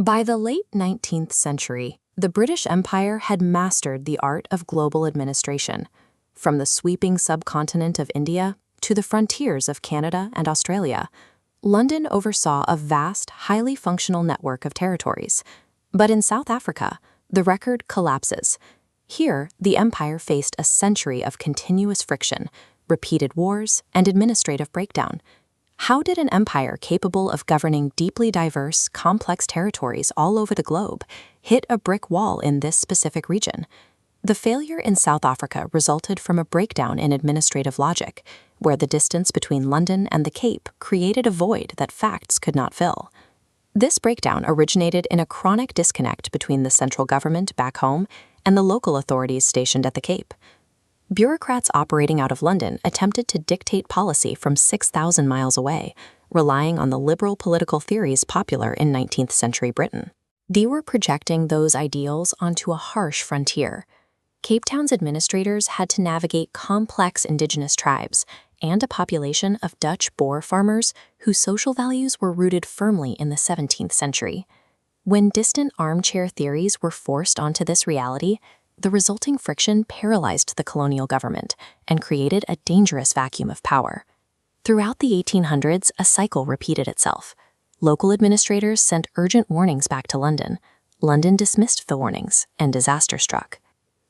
By the late 19th century, the British Empire had mastered the art of global administration. From the sweeping subcontinent of India to the frontiers of Canada and Australia, London oversaw a vast, highly functional network of territories. But in South Africa, the record collapses. Here, the empire faced a century of continuous friction, repeated wars, and administrative breakdown. How did an empire capable of governing deeply diverse, complex territories all over the globe hit a brick wall in this specific region? The failure in South Africa resulted from a breakdown in administrative logic, where the distance between London and the Cape created a void that facts could not fill. This breakdown originated in a chronic disconnect between the central government back home and the local authorities stationed at the Cape. Bureaucrats operating out of London attempted to dictate policy from 6,000 miles away, relying on the liberal political theories popular in 19th century Britain. They were projecting those ideals onto a harsh frontier. Cape Town's administrators had to navigate complex indigenous tribes and a population of Dutch Boer farmers whose social values were rooted firmly in the 17th century. When distant armchair theories were forced onto this reality, the resulting friction paralyzed the colonial government and created a dangerous vacuum of power. Throughout the 1800s, a cycle repeated itself. Local administrators sent urgent warnings back to London. London dismissed the warnings, and disaster struck.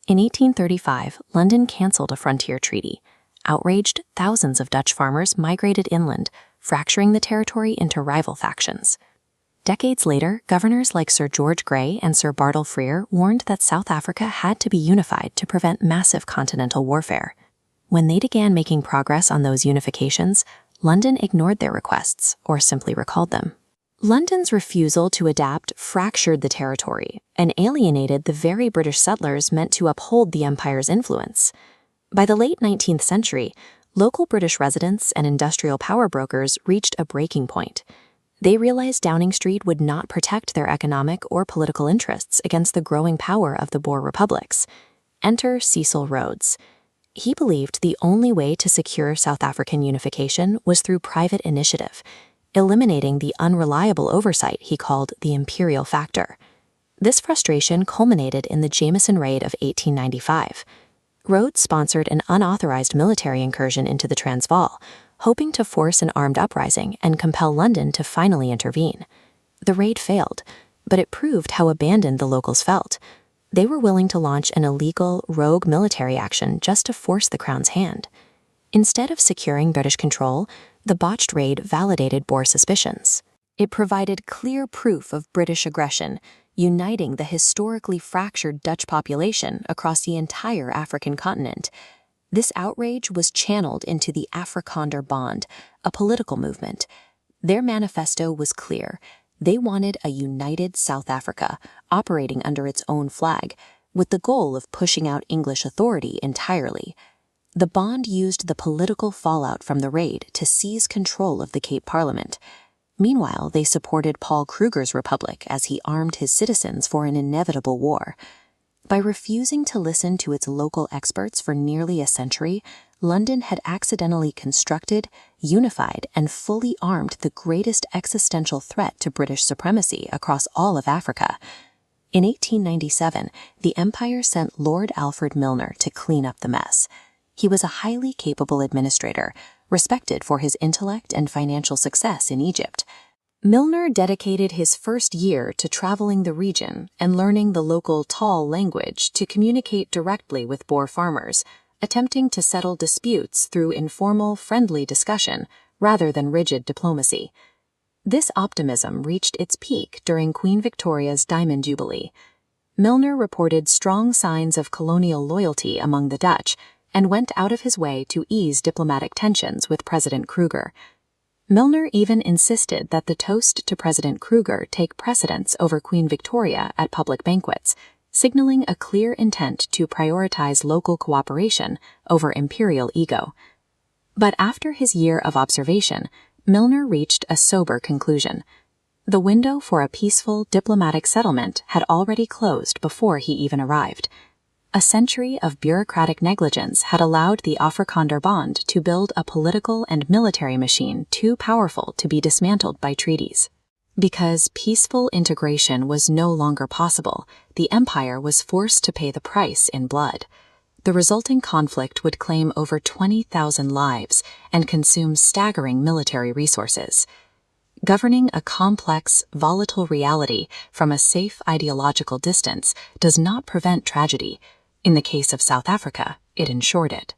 In 1835, London cancelled a frontier treaty. Outraged, thousands of Dutch farmers migrated inland, fracturing the territory into rival factions. Decades later, governors like Sir George Grey and Sir Bartle Frere warned that South Africa had to be unified to prevent massive continental warfare. When they began making progress on those unifications, London ignored their requests, or simply recalled them. London's refusal to adapt fractured the territory and alienated the very British settlers meant to uphold the empire's influence. By the late 19th century, local British residents and industrial power brokers reached a breaking point. They realized Downing Street would not protect their economic or political interests against the growing power of the Boer republics. Enter Cecil Rhodes. He believed the only way to secure South African unification was through private initiative, eliminating the unreliable oversight he called the imperial factor. This frustration culminated in the Jameson Raid of 1895. Rhodes sponsored an unauthorized military incursion into the Transvaal, hoping to force an armed uprising and compel London to finally intervene. The raid failed, but it proved how abandoned the locals felt. They were willing to launch an illegal, rogue military action just to force the Crown's hand. Instead of securing British control, the botched raid validated Boer suspicions. It provided clear proof of British aggression, uniting the historically fractured Dutch population across the entire African continent. This outrage was channeled into the Afrikaner Bond, a political movement. Their manifesto was clear. They wanted a united South Africa, operating under its own flag, with the goal of pushing out English authority entirely. The Bond used the political fallout from the raid to seize control of the Cape Parliament. Meanwhile, they supported Paul Kruger's republic as he armed his citizens for an inevitable war. By refusing to listen to its local experts for nearly a century, London had accidentally constructed, unified, and fully armed the greatest existential threat to British supremacy across all of Africa. In 1897, the Empire sent Lord Alfred Milner to clean up the mess. He was a highly capable administrator, respected for his intellect and financial success in Egypt. Milner dedicated his first year to traveling the region and learning the local Taal language to communicate directly with Boer farmers, attempting to settle disputes through informal, friendly discussion rather than rigid diplomacy. This optimism reached its peak during Queen Victoria's Diamond Jubilee. Milner reported strong signs of colonial loyalty among the Dutch and went out of his way to ease diplomatic tensions with President Kruger. Milner even insisted that the toast to President Kruger take precedence over Queen Victoria at public banquets, signaling a clear intent to prioritize local cooperation over imperial ego. But after his year of observation, Milner reached a sober conclusion. The window for a peaceful diplomatic settlement had already closed before he even arrived. A century of bureaucratic negligence had allowed the Afrikaner Bond to build a political and military machine too powerful to be dismantled by treaties. Because peaceful integration was no longer possible, the empire was forced to pay the price in blood. The resulting conflict would claim over 20,000 lives and consume staggering military resources. Governing a complex, volatile reality from a safe ideological distance does not prevent tragedy. In the case of South Africa, it ensured it.